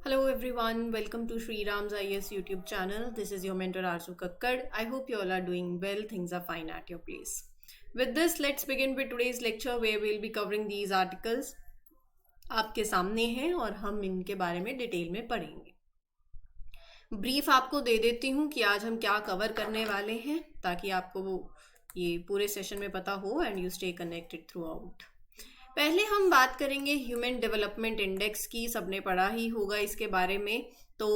Hello everyone, welcome to Sri Ram's IS YouTube channel. This is your mentor Arzu Kakkad. I hope you all are doing well. Things are fine at your place. With this, let's begin with today's lecture where we'll be covering these articles. आपके सामने हैं और हम इनके बारे में detail में पढ़ेंगे. ब्रीफ आपको दे देती हूँ कि आज हम क्या कवर करने वाले हैं ताकि आपको ये पूरे सेशन में पता हो and you stay connected through out. पहले हम बात करेंगे ह्यूमन डेवलपमेंट इंडेक्स की. सबने पढ़ा ही होगा इसके बारे में. तो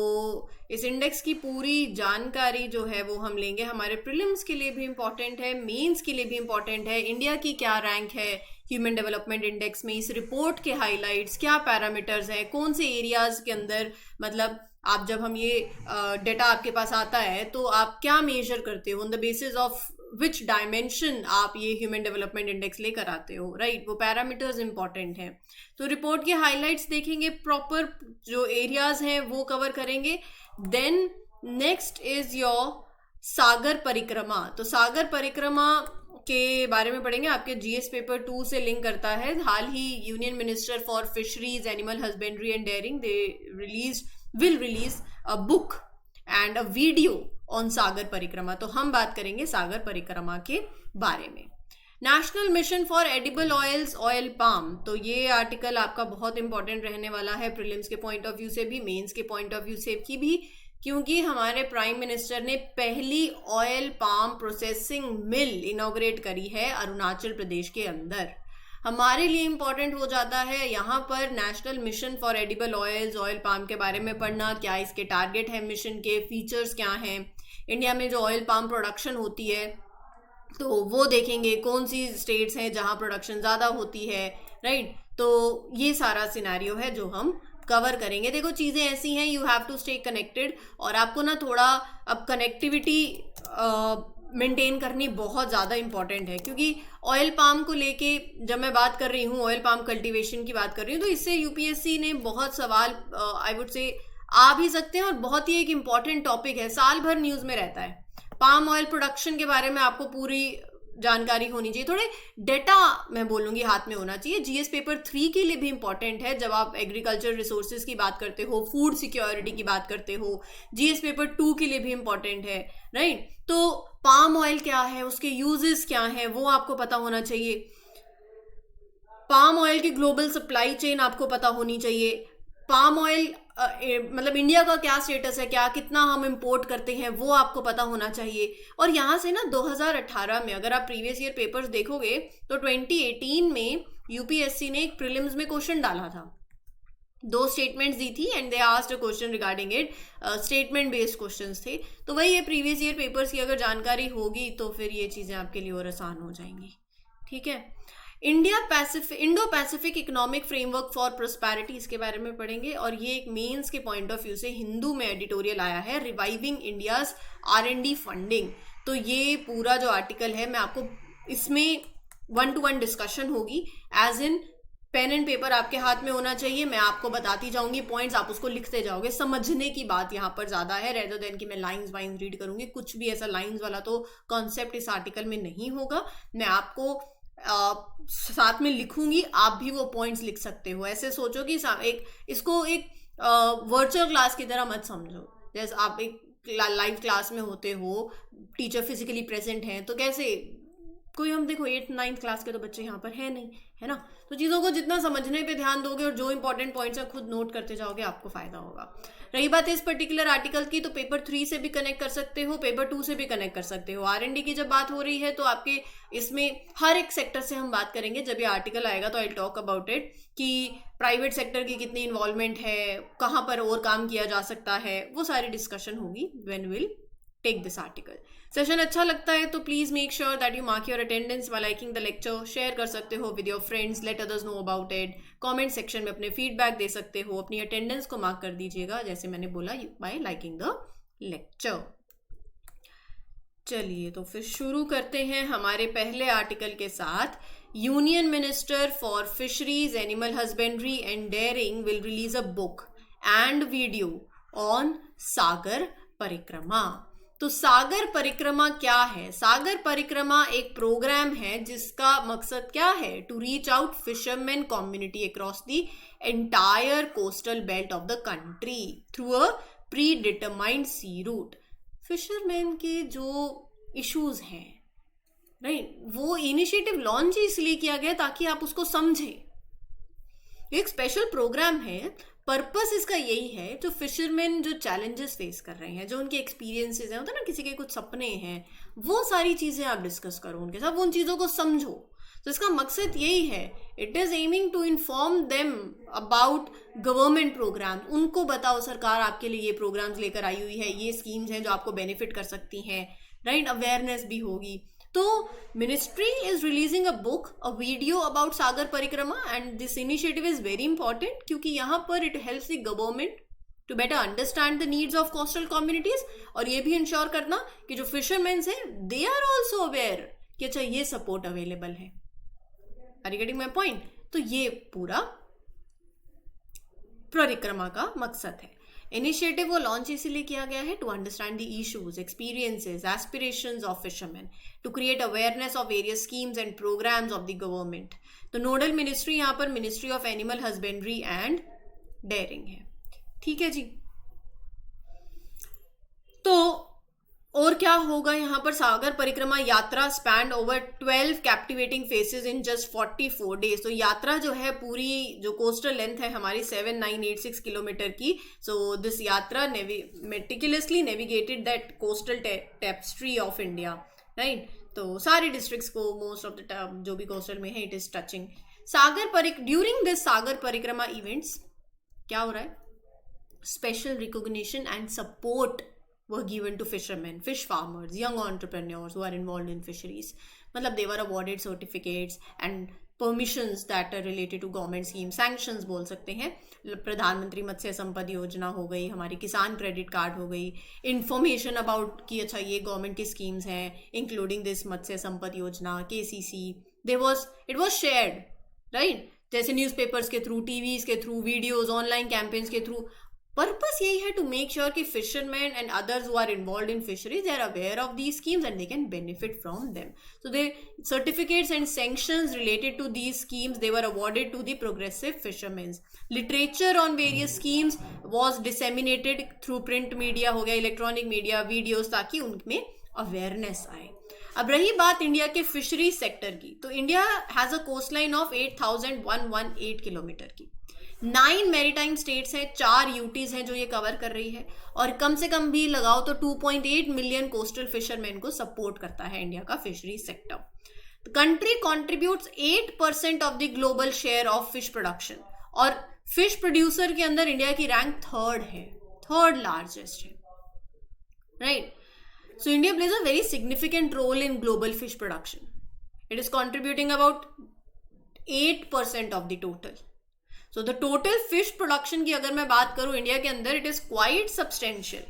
इस इंडेक्स की पूरी जानकारी जो है वो हम लेंगे. हमारे प्रीलिम्स के लिए भी इम्पॉर्टेंट है, मेंस के लिए भी इम्पॉर्टेंट है. इंडिया की क्या रैंक है ह्यूमन डेवलपमेंट इंडेक्स में, इस रिपोर्ट के हाइलाइट्स क्या पैरामीटर्स हैं, कौन से एरियाज के अंदर, मतलब आप जब हम ये डेटा आपके पास आता है तो आप क्या मेजर करते हो, on the basis of which dimension आप ये ह्यूमन डेवलपमेंट इंडेक्स लेकर आते हो, राइट. वो पैरामीटर्स इंपॉर्टेंट हैं. तो रिपोर्ट के हाइलाइट्स देखेंगे, प्रॉपर जो एरियाज हैं वो कवर करेंगे. देन नेक्स्ट इज योर सागर परिक्रमा. तो सागर परिक्रमा के बारे में पढ़ेंगे. आपके जीएस पेपर 2 से लिंक करता है. हाल ही union minister for fisheries, animal husbandry and dairying they will release a book and a video on Sagar Parikrama. तो हम बात करेंगे सागर परिक्रमा के बारे में. National mission for edible oils, oil palm. तो ये आर्टिकल आपका बहुत इंपॉर्टेंट रहने वाला है प्रीलिम्स के पॉइंट ऑफ व्यू से भी, मेंस के पॉइंट ऑफ व्यू से भी, क्योंकि हमारे प्राइम मिनिस्टर ने पहली ऑयल पाम प्रोसेसिंग मिल इनॉग्रेट करी है अरुणाचल प्रदेश के अंदर. हमारे लिए इम्पॉर्टेंट हो जाता है यहाँ पर national mission for edible oils, oil palm के बारे में पढ़ना. क्या इसके टारगेट है मिशन के, फीचर्स क्या हैं, इंडिया में जो ऑयल पाम प्रोडक्शन होती है तो वो देखेंगे, कौन सी स्टेट्स हैं जहाँ प्रोडक्शन ज़्यादा होती है, राइट. तो ये सारा सिनेरियो है जो हम कवर करेंगे. देखो चीज़ें ऐसी हैं, you have to stay connected. और आपको ना थोड़ा अब कनेक्टिविटी मेंटेन करनी बहुत ज़्यादा इंपॉर्टेंट है, क्योंकि ऑयल पाम को लेके जब मैं बात कर रही हूँ, ऑयल पाम कल्टीवेशन की बात कर रही हूँ, तो इससे यूपीएससी ने बहुत सवाल आई वुड से आ भी सकते हैं. और बहुत ही एक इम्पॉर्टेंट टॉपिक है, साल भर न्यूज़ में रहता है. पाम ऑयल प्रोडक्शन के बारे में आपको पूरी जानकारी होनी चाहिए. थोड़े डेटा मैं बोलूँगी हाथ में होना चाहिए. जीएस पेपर 3 के लिए भी इंपॉर्टेंट है जब आप एग्रीकल्चर रिसोर्सेज की बात करते हो, फूड सिक्योरिटी की बात करते हो. जीएस पेपर 2 के लिए भी इंपॉर्टेंट है, राइट. तो पाम ऑयल क्या है, उसके यूजेस क्या हैं, वो आपको पता होना चाहिए. पाम ऑयल की ग्लोबल सप्लाई चेन आपको पता होनी चाहिए. पाम ऑयल मतलब इंडिया का क्या स्टेटस है, क्या कितना हम इंपोर्ट करते हैं, वो आपको पता होना चाहिए. और यहाँ से ना 2018 में अगर आप प्रीवियस ईयर पेपर्स देखोगे तो 2018 में यूपीएससी ने एक प्रीलिम्स में क्वेश्चन डाला था. 2 स्टेटमेंट्स दी थी and they asked a question regarding it. Statement based questions थे. तो वही ये प्रीवियस ईयर पेपर्स की अगर जानकारी होगी तो फिर ये चीज़ें आपके लिए और आसान हो जाएंगी, ठीक है. Indo Pacific economic framework for prosperity, इसके बारे में पढ़ेंगे. और ये एक मेंस के पॉइंट ऑफ व्यू से हिंदू में एडिटोरियल आया है, रिवाइविंग इंडियाज R&D फंडिंग. तो ये पूरा जो आर्टिकल है, मैं आपको इसमें 1-to-1 डिस्कशन होगी, as in pen and paper आपके हाथ में होना चाहिए. मैं आपको बताती जाऊंगी पॉइंट्स, आप उसको लिखते जाओगे. समझने की बात यहाँ पर ज़्यादा है रेदर देन कि मैं लाइंस वाइंस रीड करूंगी. कुछ भी ऐसा लाइंस वाला तो कॉन्सेप्ट इस आर्टिकल में नहीं होगा. मैं आपको साथ में लिखूंगी, आप भी वो पॉइंट्स लिख सकते हो. ऐसे सोचो कि इसको एक वर्चुअल क्लास की तरह मत समझो. जैसे आप एक लाइव क्लास में होते हो, टीचर फिजिकली प्रेजेंट हैं, तो कैसे कोई, हम देखो 8th-9th क्लास के तो बच्चे यहाँ पर है नहीं, है ना. तो चीज़ों को जितना समझने पे ध्यान दोगे और जो इंपॉर्टेंट पॉइंट्स है खुद नोट करते जाओगे, आपको फायदा होगा. रही बात है इस पर्टिकुलर आर्टिकल की, तो पेपर 3 से भी कनेक्ट कर सकते हो, पेपर 2 से भी कनेक्ट कर सकते हो. R&D की जब बात हो रही है तो आपके इसमें हर एक सेक्टर से हम बात करेंगे. जब ये आर्टिकल आएगा तो आई टॉक अबाउट इट कि प्राइवेट सेक्टर की कितनी इन्वॉल्वमेंट है, कहाँ पर और काम किया जा सकता है, वो सारी डिस्कशन होगी when will take this article. Session अच्छा लगता है तो please make sure that you mark your attendance by liking the lecture. Share कर सकते हो with your friends, let others know about it. Comment section में अपने फीडबैक दे सकते हो. अपनी अटेंडेंस को मार्क कर दीजिएगा जैसे मैंने बोला, बाय लाइकिंग द लेक्चर. चलिए तो फिर शुरू करते हैं हमारे पहले आर्टिकल के साथ. Union minister for fisheries, animal husbandry and dairying will release a book and video on Sagar Parikrama. तो सागर परिक्रमा क्या है? सागर परिक्रमा एक प्रोग्राम है जिसका मकसद क्या है? To reach out fisherman community across the entire coastal belt of the country through a predetermined sea route. Fisherman के जो इश्यूज हैं, राइट, वो इनिशिएटिव लॉन्च इसलिए किया गया ताकि आप उसको समझें। एक स्पेशल प्रोग्राम है, पर्पस इसका यही है, जो फिशरमैन जो चैलेंजेस फेस कर रहे हैं, जो उनके एक्सपीरियंसेस हैं, होता है ना किसी के कुछ सपने हैं, वो सारी चीज़ें आप डिस्कस करो उनके साथ, वो उन चीज़ों को समझो। तो इसका मकसद यही है, it is aiming to inform them about government programme. उनको बताओ सरकार आपके लिए ये प्रोग्राम्स लेकर आई हुई है, ये स्कीम्स हैं जो आपको बेनिफिट कर सकती हैं, राइट, अवेयरनेस भी होगी। तो ministry is releasing a book, a video about Sagar Parikrama, and this initiative is very important क्योंकि यहाँ पर it helps the government to better understand the needs of coastal communities, और ये भी इंश्योर करना कि जो फिशरमैन हैं दे आर ऑल्सो अवेयर कि अच्छा ये सपोर्ट अवेलेबल है। Are you getting my point? तो ये पूरा परिक्रमा का मकसद है। इनिशिएटिव वो लॉन्च इसीलिए किया गया है to understand the issues, experiences, aspirations of fisherman, to create awareness of various schemes and programmes of the government. तो नोडल मिनिस्ट्री यहाँ पर ministry of animal husbandry and dairying है। ठीक है जी। तो और क्या होगा यहाँ पर? सागर परिक्रमा यात्रा spend over 12 captivating faces in just 44 days. तो यात्रा जो है पूरी, जो कोस्टल लेंथ है हमारी 7986 किलोमीटर की, सो दिस यात्रा meticulously navigated that coastal tapestry of India, right. तो सारे डिस्ट्रिक्ट्स को, मोस्ट ऑफ द जो भी कोस्टल में है, it is touching during this Sagar Parikrama events क्या हो रहा है? Special recognition and support were given to fishermen, fish farmers, young entrepreneurs who are involved in fisheries. मतलब they were awarded certificates and permissions that are related to government schemes, sanctions बोल सकते हैं। प्रधानमंत्री मत्स्य संपदा योजना हो गई, हमारी किसान क्रेडिट कार्ड हो गई, इंफॉर्मेशन अबाउट कि अच्छा ये गवर्नमेंट की स्कीम्स हैं, including this Matsya Sampada Yojana, KCC, it was shared, right, जैसे न्यूज़पेपर्स के थ्रू, टीवीज के थ्रू, वीडियोज, ऑनलाइन कैंपेन्स के थ्रू। पर्पस यही है टू मेक श्योर कि fisherman and others who are involve in fisheries they are aware of these schemes and they can benefit from them. So they certificates and sanctions related to these schemes they were awarded to the progressive fisherman. Literature on various schemes was disseminated through print media हो गया, electronic media, videos, ताकि उनमें awareness आए। अब रही बात India के fishery sector की, तो India has a coastline of 8118 kilometre की। 9 मैरीटाइम स्टेट्स हैं, 4 यूटीज हैं जो ये कवर कर रही है, और कम से कम भी लगाओ तो 2.8 मिलियन कोस्टल फिशरमैन को सपोर्ट करता है इंडिया का fishery sector. The country contributes 8% of the global share of fish production, और फिश प्रोड्यूसर के अंदर इंडिया की रैंक थर्ड है, थर्ड लार्जेस्ट है, right. So India plays a very significant role in global fish production. It is contributing about 8% of the total. So the total fish production की अगर मैं बात करूं इंडिया के अंदर, it is quite substantial.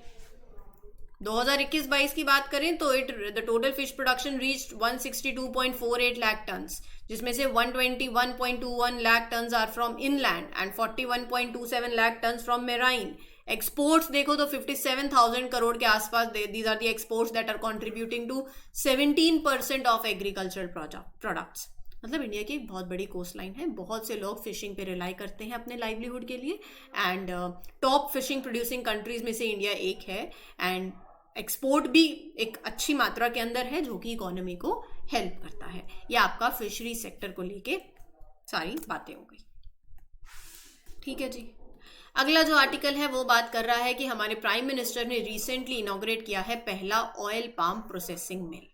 2021-22 की बात करें तो the total fish production reached 162.48 lakh tons, जिसमें से 121.21 lakh tons are from inland and 41.27 lakh tons from marine. Exports देखो तो 57,000 करोड़ के आसपास, these are the exports that are contributing to 17% of agricultural products. मतलब इंडिया की एक बहुत बड़ी कोस्ट लाइन है, बहुत से लोग फिशिंग पे रिलाई करते हैं अपने लाइवलीहुड के लिए, and top fishing producing countries में से इंडिया एक है, एंड एक्सपोर्ट भी एक अच्छी मात्रा के अंदर है जो कि इकोनॉमी को हेल्प करता है। ये आपका फिशरी सेक्टर को लेके सारी बातें हो गई। ठीक है जी। अगला जो आर्टिकल है वो बात कर रहा है कि हमारे प्राइम मिनिस्टर ने रिसेंटली इनॉग्रेट किया है पहला ऑयल पाम प्रोसेसिंग मिल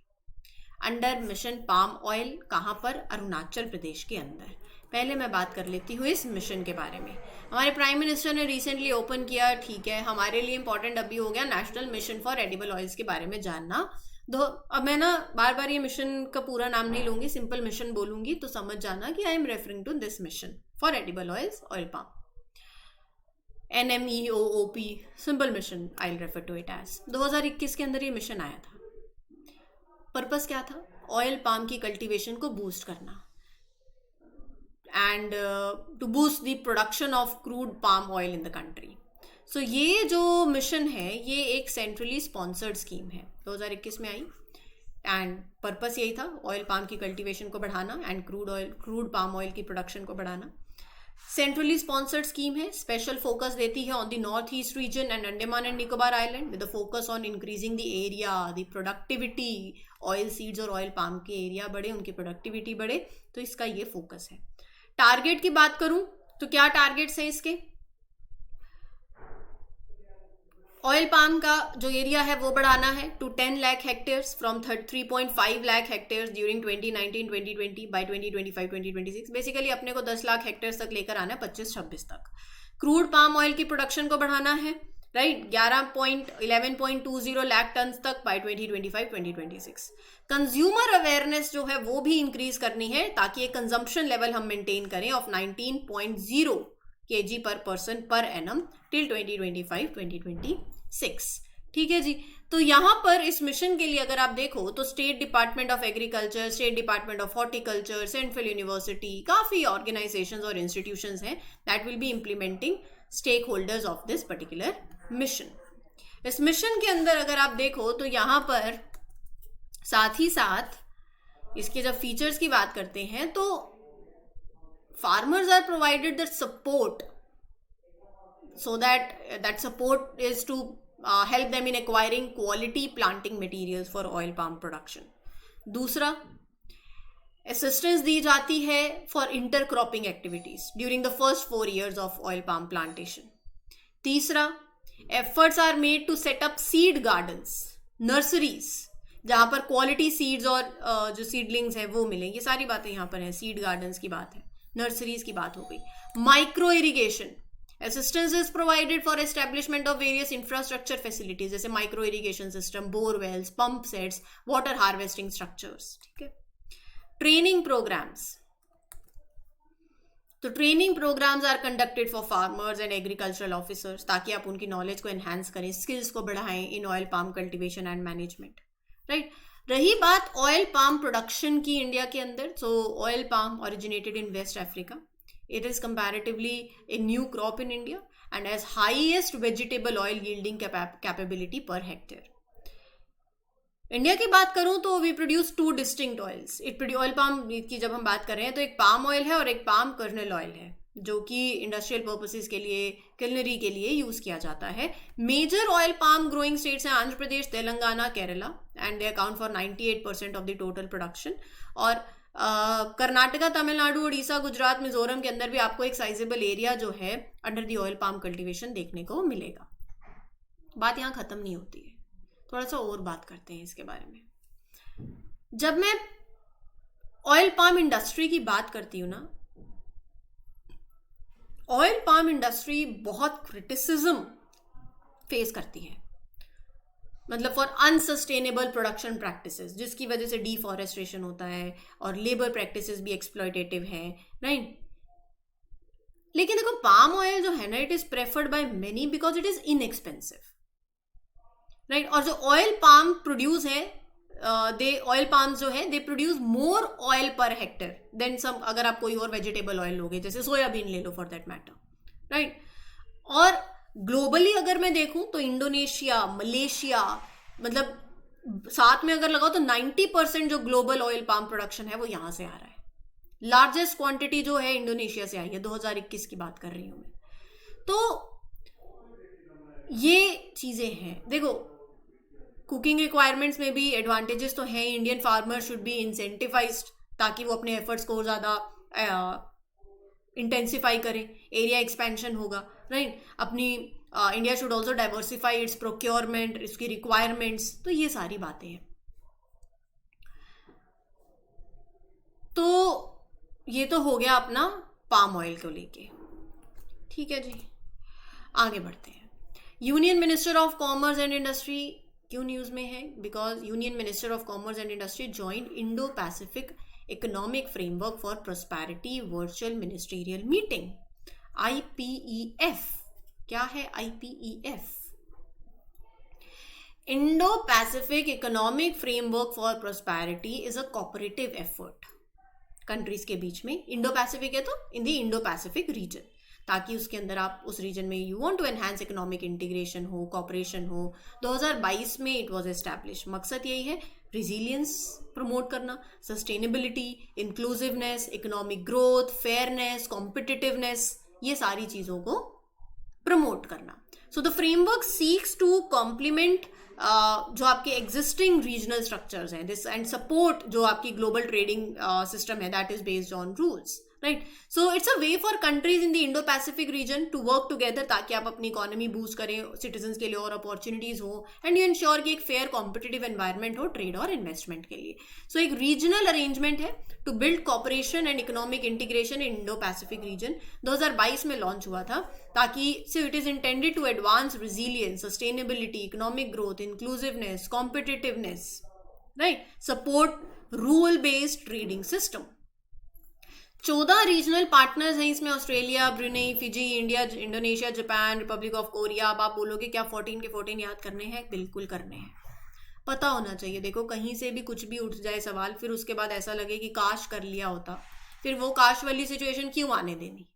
अंडर मिशन पाम ऑयल। कहाँ पर? अरुणाचल प्रदेश के अंदर। पहले मैं बात कर लेती हूँ इस मिशन के बारे में। हमारे प्राइम मिनिस्टर ने रिसेंटली ओपन किया, ठीक है, हमारे लिए इंपॉर्टेंट अभी हो गया national mission for edible oils के बारे में जानना। अब मैं ना बार बार ये मिशन का पूरा नाम नहीं लूंगी, सिंपल मिशन बोलूंगी तो समझ जाना कि I am referring to this mission for edible oils, oil palm, NMEOOP, simple mission I will refer to it as. 2021 के अंदर ये मिशन आया था। पर्पस क्या था? ऑयल पाम की कल्टीवेशन को बूस्ट करना and to boost the production of crude palm oil in the country. So ये जो मिशन है ये एक सेंट्रली स्पॉन्सर्ड स्कीम है, 2021 में आई, एंड पर्पस यही था ऑयल पाम की कल्टीवेशन को बढ़ाना एंड क्रूड पाम ऑयल की प्रोडक्शन को बढ़ाना। सेंट्रली स्पॉन्सर्ड स्कीम है, स्पेशल फोकस देती है on the north east region and Andaman and Nicobar island with the focus on increasing the area, the productivity, oil seeds और ऑयल पाम के area बढ़े, उनकी प्रोडक्टिविटी बढ़े, तो इसका ये फोकस है। टारगेट की बात करूं तो क्या टारगेट्स है इसके? ऑयल पाम का जो एरिया है वो बढ़ाना है to 10 lakh hectares from 3.5 lakh hectares during 2019-2020 by 2025-2026। Basically अपने को 10 लाख हेक्टेयर्स तक लेकर आना है 25-26 तक। क्रूड पाम ऑयल की प्रोडक्शन को बढ़ाना है, राइट, 11.20 लाख टन तक बाय 2025-2026। कंज्यूमर अवेयरनेस जो है वो भी इंक्रीज करनी है ताकि एक कंजम्पशन लेवल हम मेंटेन करें ऑफ 19.0 kg पर पर्सन पर एनम टिल 2025-2026। ठीक है जी। तो यहाँ पर इस मिशन के लिए अगर आप देखो तो state department of agriculture, state department of horticulture, central university, काफी ऑर्गेनाइजेशंस और इंस्टीट्यूशंस हैं that will be implementing stakeholders of this particular mission. इस मिशन के अंदर अगर आप देखो तो यहाँ पर साथ ही साथ इसके जब फीचर्स की बात करते हैं तो farmers are provided the support so that support is to help them in acquiring quality planting materials for oil palm production. दूसरा, assistance दी जाती है for intercropping activities during the first 4 years of oil palm plantation. तीसरा, efforts are made to set up seed gardens, nurseries, जहाँ पर quality seeds और जो seedlings हैं वो मिलें। ये सारी बातें यहाँ पर हैं, सीड गार्डन्स की बात है, नर्सरीज की बात हो गई। Micro irrigation assistance is provided for establishment of various infrastructure facilities जैसे micro irrigation system, borewells, pump sets, water harvesting structures. ठीक है। ट्रेनिंग प्रोग्राम्स, तो training programmes are conducted for farmers and agricultural officers ताकि आप उनकी knowledge को enhance करें, skills को बढ़ाएं in oil palm cultivation and management, right. रही बात ऑयल पाम प्रोडक्शन की इंडिया के अंदर, so oil palm originated in West Africa, it is comparatively a new crop in India and has highest vegetable oil yielding capability पर hectare. India की बात करूं तो we produce 2 distinct oils. Oil palm की जब हम बात कर रहे हैं तो एक पाम ऑयल है और एक पाम कर्नल ऑयल है जो कि इंडस्ट्रियल पर्पसेस के लिए, किलनरी के लिए यूज किया जाता है। Major oil palm growing states हैं Andhra Pradesh, Telangana, Kerala, and they account for 98% of the total production. और कर्नाटका, तमिलनाडु, उड़ीसा, गुजरात, मिजोरम के अंदर भी आपको एक साइजेबल एरिया जो है under the oil palm cultivation देखने को मिलेगा। बात यहाँ खत्म नहीं होती है, थोड़ा सा और बात करते हैं इसके बारे में। जब मैं ऑयल पाम इंडस्ट्री की बात करती हूँ ना, ऑयल पाम इंडस्ट्री बहुत क्रिटिसिज्म फेस करती है, मतलब फॉर अनसस्टेनेबल प्रोडक्शन प्रैक्टिसेस, जिसकी वजह से डिफॉरेस्टेशन होता है और लेबर प्रैक्टिसेस भी एक्सप्लॉयटेटिव है, राइट। लेकिन देखो पाम ऑयल जो है ना, it is preferred by many because it is inexpensive, right. और जो ऑयल पाम प्रोड्यूस है, ऑयल पाम्स जो है they produce more oil per hectare then some, अगर आप कोई और वेजिटेबल ऑयल लोगे जैसे सोयाबीन ले लो फॉर दैट मैटर, राइट। और ग्लोबली अगर मैं देखूं तो इंडोनेशिया, मलेशिया, मतलब साथ में अगर लगाओ तो 90% जो ग्लोबल ऑयल पाम प्रोडक्शन है वो यहां से आ रहा है। लार्जेस्ट क्वांटिटी जो है इंडोनेशिया से आई है, 2021 की बात कर रही हूं मैं। तो ये चीजें हैं। देखो कुकिंग रिक्वायरमेंट्स में भी एडवांटेजेस तो हैं, Indian farmer should be incentivised ताकि वो अपने एफर्ट्स को ज़्यादा इंटेंसिफाई करें, एरिया एक्सपेंशन होगा, राइट। अपनी India should also diversify it's procurement, इसकी रिक्वायरमेंट्स, तो ये सारी बातें हैं। तो ये तो हो गया अपना पाम ऑयल को लेके, ठीक है जी। आगे बढ़ते हैं। Union minister of commerce and industry क्यों न्यूज में है? Because union minister of commerce and industry joined Indo Pacific economic framework for prosperity virtual ministerial meeting, IPEF। क्या है IPEF? Indo Pacific economic framework for prosperity is a cooperative effort countries के बीच में। Indo Pacific है तो in the Indo Pacific region ताकि उसके अंदर आप उस रीजन में you want to enhance economic integration हो, कॉपरेशन हो। 2022 में इट वाज एस्टैब्लिश। मकसद यही है, रिजिलियंस प्रमोट करना, sustainability, inclusiveness, economic growth, fairness, competitiveness, ये सारी चीज़ों को प्रमोट करना। So the framework seeks to complement जो आपके एग्जिस्टिंग रीजनल स्ट्रक्चर्स हैं दिस एंड सपोर्ट जो आपकी ग्लोबल ट्रेडिंग सिस्टम है that is based on rules, right. So it's a way for countries in the Indo Pacific region to work together, ताकि आप अपनी economy boost करें, citizens के लिए और अपॉर्चुनिटीज हो, एंड यू इंश्योर कि एक फेयर कॉम्पिटिटिव एनवायरमेंट हो ट्रेड और इन्वेस्टमेंट के लिए। सो एक रीजनल अरेंजमेंट है to build cooperation and economic integration in Indo Pacific region. 2022 में लॉन्च हुआ था, ताकि so it is intended to advance resilience, sustainability, economic growth, inclusiveness, competitiveness, right, support rule based trading system. 14 regional partners हैं इसमें, Australia, Brunei, Fiji, India, Indonesia, Japan, Republic of Korea. अब आप बोलोगे क्या 14 के 14 याद करने हैं? बिल्कुल करने हैं, पता होना चाहिए। देखो कहीं से भी कुछ भी उठ जाए सवाल, फिर उसके बाद ऐसा लगे कि काश कर लिया होता, फिर वो काश वाली सिचुएशन क्यों आने देनी,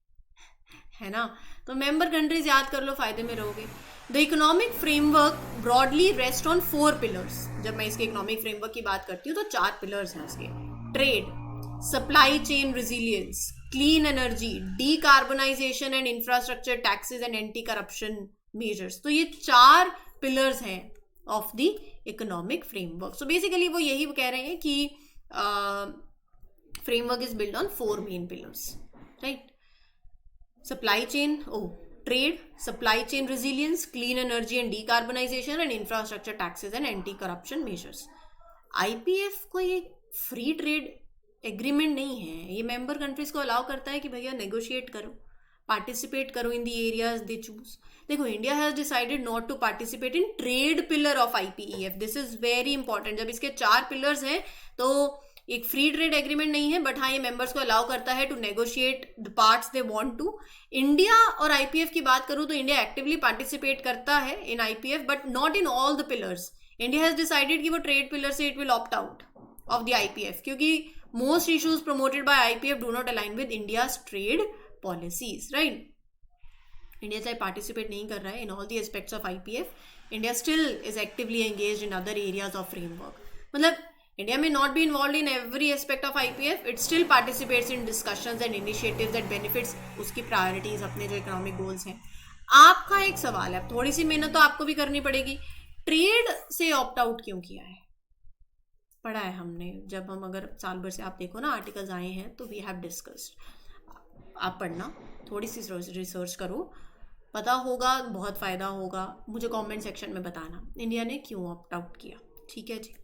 है ना। तो मेंबर कंट्रीज याद कर लो, फायदे में रहोगे। The economic framework broadly rest on 4 pillars. जब मैं इसके इकोनॉमिक फ्रेमवर्क की बात करती हूँ तो 4 पिलर्स हैं उसके। Trade, supply chain resilience, clean energy, decarbonisation and infrastructure, taxes and anti corruption measures. तो ये 4 पिलर्स हैं of the economic framework. So basically वो यही कह रहे हैं कि framework is build on 4 main pillars, right. Supply chain, trade, supply chain resilience, clean energy and decarbonization, and infrastructure, taxes and anti corruption measures. IPF को ये free trade agreement नहीं है, ये मेंबर कंट्रीज को अलाउ करता है कि भैया नेगोशिएट करो, पार्टिसिपेट करो in the areas they choose. देखो India has decided not to participate in trade pillar of IPEF, this is very important. जब इसके 4 पिलर्स हैं तो एक फ्री ट्रेड एग्रीमेंट नहीं है, बट हाँ ये मेंबर्स को अलाउ करता है to negotiate the parts they want to. India और आईपीएफ की बात करूं तो इंडिया एक्टिवली पार्टिसिपेट करता है in IPF, but not in all the pillars. India has decided कि वो ट्रेड पिलर से it will opt out of the IPF, क्योंकि most issues promoted by IPF do not align with India's trade policies, right? India चाहे participate नहीं कर रहा है in all the aspects of IPF, India still is actively engaged in other areas of framework. मतलब India may not be involved in every aspect of IPF, it still participates in discussions and initiatives that benefits उसकी priorities, अपने जो economic goals हैं। आपका एक सवाल है, थोड़ी सी मेहनत तो आपको भी करनी पड़ेगी, ट्रेड से ऑप्ट आउट क्यों किया है? पढ़ा है हमने, जब हम अगर साल भर से आप देखो ना आर्टिकल्स आए हैं तो वी हैव डिस्कस्ड। आप पढ़ना, थोड़ी सी रिसर्च करो, पता होगा, बहुत फ़ायदा होगा। मुझे कमेंट सेक्शन में बताना इंडिया ने क्यों ऑप्ट आउट किया, ठीक है जी।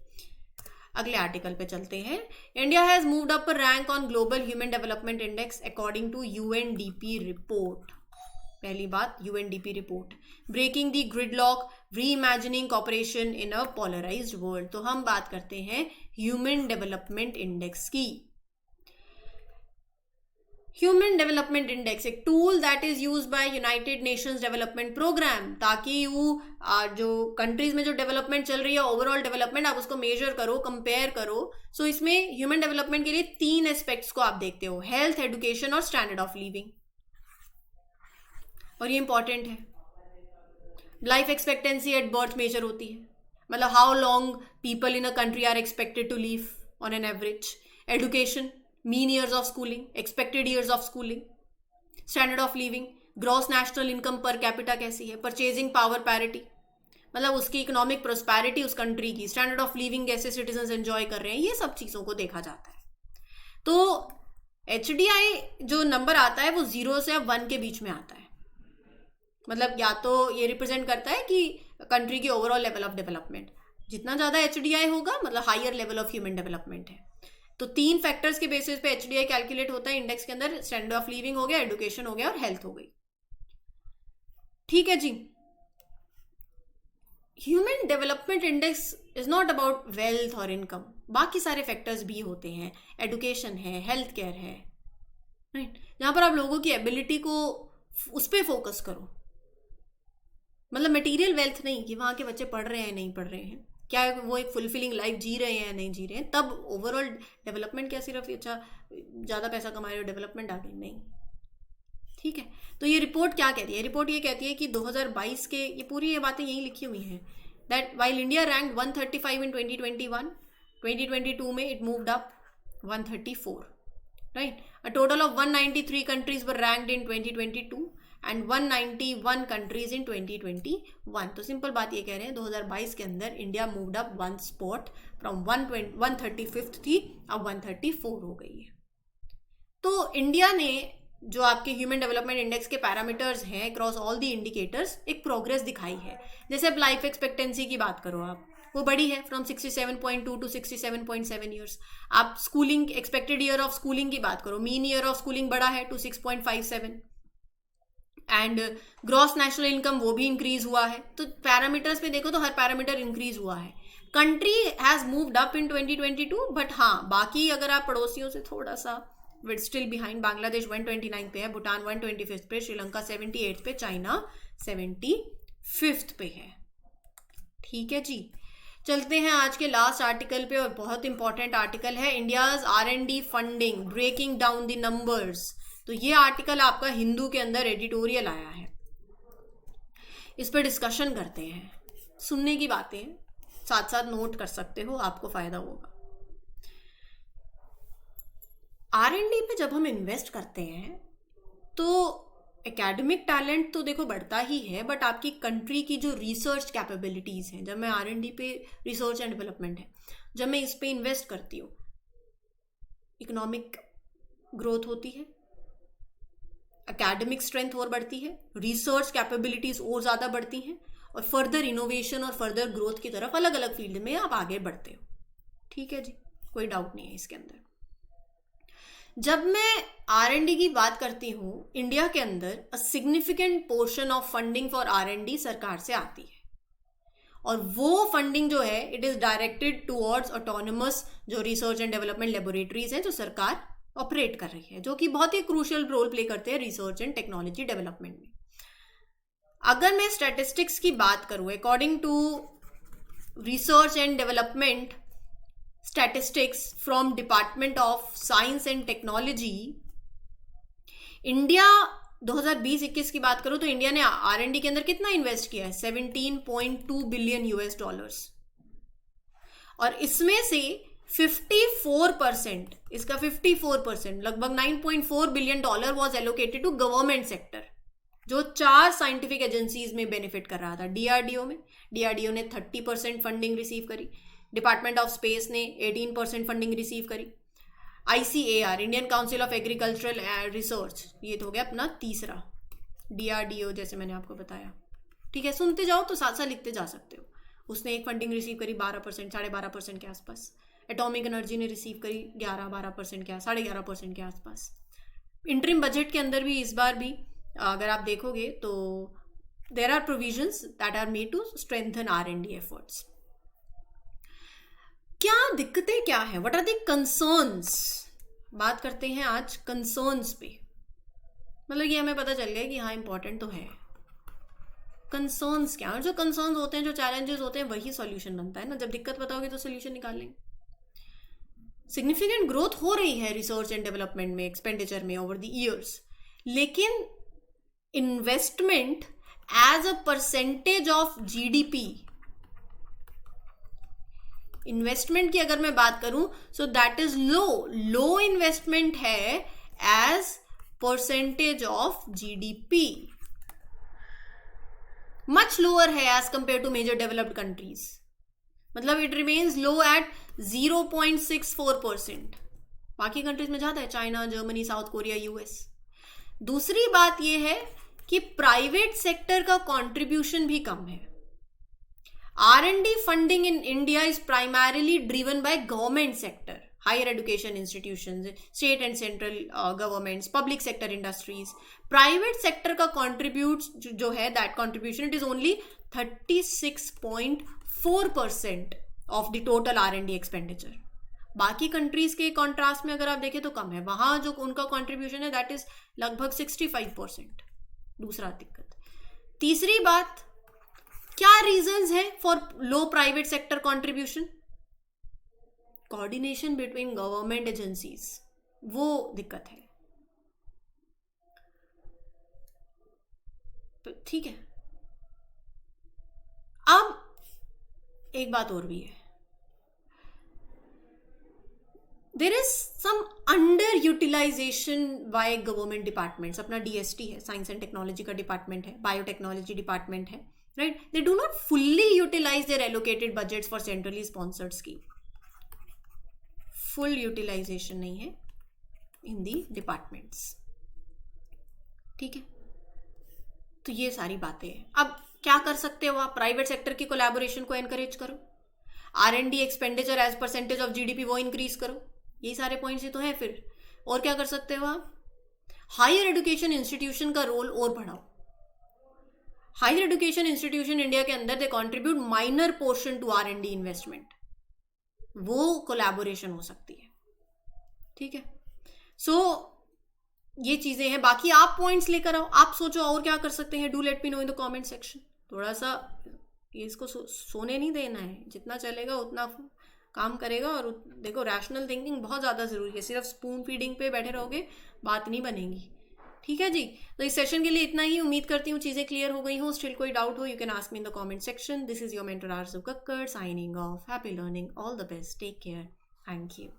अगले आर्टिकल पे चलते हैं। India has moved up rank on global human development index according to UNDP report. पहली बात, UNDP report, breaking the gridlock, reimagining cooperation in a polarised world. तो हम बात करते हैं ह्यूमन डेवलपमेंट इंडेक्स की। ह्यूमन डेवलपमेंट इंडेक्स एक tool that is used by United Nations development programme, ताकि जो कंट्रीज में जो डेवलपमेंट चल रही है, ओवरऑल डेवलपमेंट, आप उसको मेजर करो, कंपेयर करो। सो इसमें ह्यूमन डेवलपमेंट के लिए 3 एस्पेक्ट्स को आप देखते हो, हेल्थ, एजुकेशन और स्टैंडर्ड ऑफ लिविंग। और ये इंपॉर्टेंट है। Life expectancy at birth measure होती है, मतलब how long people in a country are expected to live on an average. Education, mean years of schooling, expected years of schooling. Standard of living, gross national income per capita कैसी है। Purchasing power parity, मतलब उसकी economic prosperity उस country की। Standard of living कैसे citizens enjoy कर रहे हैं, ये सब चीज़ों को देखा जाता है। तो HDI जो नंबर आता है वो 0 से 1 के बीच में आता है, मतलब या तो ये रिप्रेजेंट करता है कि कंट्री की ओवरऑल लेवल ऑफ डेवलपमेंट, जितना ज़्यादा HDI होगा मतलब higher level of human development है। तो 3 फैक्टर्स के बेसिस पे HDI कैलकुलेट होता है इंडेक्स के अंदर। स्टैंडर्ड ऑफ लिविंग हो गया, एजुकेशन हो गया और हेल्थ हो गई, ठीक है जी। Human development index is not about wealth और इनकम, बाकी सारे फैक्टर्स भी होते हैं, एजुकेशन है, हेल्थ केयर है, राइट। यहाँ पर आप लोगों की एबिलिटी को उस पर फोकस करो, मतलब मटेरियल वेल्थ नहीं कि वहाँ के बच्चे पढ़ रहे हैं नहीं पढ़ रहे हैं, क्या वो एक फुलफिलिंग लाइफ जी रहे हैं या नहीं जी रहे हैं, तब ओवरऑल डेवलपमेंट क्या सिर्फ अच्छा ज़्यादा पैसा कमा रहे हो डेवलपमेंट आ गई, नहीं, ठीक है, तो ये रिपोर्ट क्या कहती है? रिपोर्ट ये कहती है कि 2022 के, ये पूरी ये बातें यही लिखी हुई हैं, दैट वाइल इंडिया रैंक 135 इन 2021, 2022 में it moved up 134, right? A total of 193 countries were ranked in 2022 and 191 countries in 2021. तो सिंपल बात ये कह रहे हैं 2022 के अंदर India moved up 1 spot, from 135 थी अब 134 हो गई है. तो इंडिया ने जो आपके ह्यूमन डेवलपमेंट इंडेक्स के पैरामीटर्स हैं अक्रॉस ऑल दी इंडिकेटर्स, एक प्रोग्रेस दिखाई है. जैसे अब लाइफ एक्सपेक्टेंसी की बात करो आप, वो बड़ी है फ्रॉम 67.2 टू 67.7 ईयर्स. आप schooling, expected year of schooling की बात करो, मीन ईयर ऑफ स्कूलिंग बढ़ा है to 6.57, and gross national income वो भी इंक्रीज हुआ है. तो पैरामीटर्स पे देखो तो हर पैरामीटर इंक्रीज हुआ है. Country has moved up in 2022, but हाँ बाकी अगर आप पड़ोसियों से थोड़ा सा विद स्टिल बिहाइंड. बांग्लादेश 129 पे है, भूटान 125 पे, श्रीलंका 78 पे, चाइना 75 पे है. ठीक है जी, चलते हैं आज के लास्ट आर्टिकल पे, और बहुत इंपॉर्टेंट आर्टिकल है, India's R&D funding breaking down the numbers. तो ये आर्टिकल आपका हिंदू के अंदर एडिटोरियल आया है, इस पर डिस्कशन करते हैं. सुनने की बातें साथ साथ नोट कर सकते हो, आपको फायदा होगा. R&D पे जब हम इन्वेस्ट करते हैं तो एकेडमिक टैलेंट तो देखो बढ़ता ही है, बट आपकी कंट्री की जो रिसर्च कैपेबिलिटीज़ हैं, जब मैं R&D पे, रिसर्च एंड डेवलपमेंट है, जब मैं इस पे इन्वेस्ट करती हूँ, इकोनॉमिक ग्रोथ होती है, एकेडमिक स्ट्रेंथ और बढ़ती है, रिसर्च कैपेबिलिटीज़ और ज़्यादा बढ़ती हैं, और फर्दर इनोवेशन और फर्दर ग्रोथ की तरफ अलग अलग फील्ड में आप आगे बढ़ते हो. ठीक है जी, कोई डाउट नहीं है इसके अंदर. जब मैं R&D की बात करती हूँ, इंडिया के अंदर a significant portion of funding for R&D सरकार से आती है, और वो फंडिंग जो है it is directed towards autonomous जो रिसर्च एंड डेवलपमेंट लेबोरेटरीज हैं जो सरकार ऑपरेट कर रही है, जो कि बहुत ही क्रूशियल रोल प्ले करते हैं रिसर्च एंड टेक्नोलॉजी डेवलपमेंट में. अगर मैं स्टैटिस्टिक्स की बात करूँ, according to research and development statistics from department of science and technology, India 2020-21 की बात करूं तो इंडिया ने R&D के अंदर कितना इन्वेस्ट किया है? 17.2 बिलियन US डॉलर्स, और इसमें से 54%, इसका 54%, लगभग 9.4 billion dollar was allocated to government sector, जो 4 साइंटिफिक एजेंसीज में बेनिफिट कर रहा था. DRDO ने 30% फंडिंग रिसीव करी, डिपार्टमेंट ऑफ स्पेस ने 18% फंडिंग रिसीव करी, ICAR Indian council of agricultural research, ये तो हो गया अपना तीसरा, DRDO जैसे मैंने आपको बताया. ठीक है, सुनते जाओ तो साथ साथ लिखते जा सकते हो. उसने एक फंडिंग रिसीव करी 12%, 12.5% के आसपास. एटॉमिक एनर्जी ने रिसीव करी 11-12% के 11.5% के आसपास. इंटरिम बजट के अंदर भी इस बार भी अगर आप देखोगे तो there are provisions that are made to strengthen R&D efforts. क्या दिक्कतें क्या है, व्हाट आर द कंसर्न्स? बात करते हैं आज कंसर्न्स पे. मतलब ये हमें पता चल गया कि हाँ इंपॉर्टेंट तो है. कंसर्न्स क्या, और जो कंसर्न्स होते हैं, जो चैलेंजेस होते हैं, वही सॉल्यूशन बनता है ना. जब दिक्कत बताओगे तो सॉल्यूशन निकाल लेंगे. सिग्निफिकेंट ग्रोथ हो रही है रिसर्च एंड डेवलपमेंट में, एक्सपेंडिचर में ओवर द ईयर्स, लेकिन investment as a percentage of GDP, investment की अगर मैं बात करूं so that is low investment है as percentage of GDP, much lower है as compare to major developed countries. मतलब इट रिमेन्स लो एट 0.64%. बाकी कंट्रीज में ज्यादा है, China, Germany, South Korea, US. दूसरी बात यह है कि प्राइवेट सेक्टर का कंट्रीब्यूशन भी कम है. R&D funding in India is primarily driven by government sector, higher education institutions, state and central governments, public sector industries. Private sector का contributes जो है that contribution, it is only 36.4% of the total R&D expenditure. बाकी countries के contrast में अगर आप देखें तो कम है. वहां जो उनका कंट्रीब्यूशन है दैट इज लगभग 65%. दूसरा दिक्कत. तीसरी बात, क्या रीजंस है for low private sector contribution? Coordination between government agencies, वो दिक्कत है. ठीक है। अब एक बात और भी है, there is some under utilisation by government departments. अपना डीएसटी है, साइंस एंड टेक्नोलॉजी का डिपार्टमेंट है, बायोटेक्नोलॉजी डिपार्टमेंट है, right? They do not fully utilise their allocated budgets for centrally sponsored scheme. Full utilisation नहीं है इन दी डिपार्टमेंट्स, ठीक है? तो ये सारी बातें हैं। अब क्या कर सकते हो आप? प्राइवेट सेक्टर की कोलैबोरेशन को एनकरेज करो, R&D expenditure as percentage of GDP वो इंक्रीज करो। यही सारे पॉइंट्स ही तो है। फिर और क्या कर सकते हो आप? हायर एजुकेशन इंस्टीट्यूशन का रोल और बढ़ाओ। हायर एजुकेशन इंस्टीट्यूशन इंडिया के अंदर they contribute minor portion to R&D investment, वो कोलैबोरेशन हो सकती है, ठीक है? सो ये चीजें हैं। बाकी आप पॉइंट्स लेकर आओ, आप सोचो और क्या कर सकते हैं। Do let me know in the comment section. थोड़ा सा ये इसको सोने नहीं देना है, जितना चलेगा उतना काम करेगा। और देखो, रैशनल थिंकिंग बहुत ज़्यादा ज़रूरी है। सिर्फ स्पून फीडिंग पे बैठे रहोगे बात नहीं बनेगी, ठीक है जी? तो इस सेशन के लिए इतना ही। उम्मीद करती हूँ चीज़ें क्लियर हो गई हो। स्टिल कोई डाउट हो, you can ask me in the comment section. This is your mentor Aarzoo Kakkar signing off. Happy learning, all the best, take care, thank you.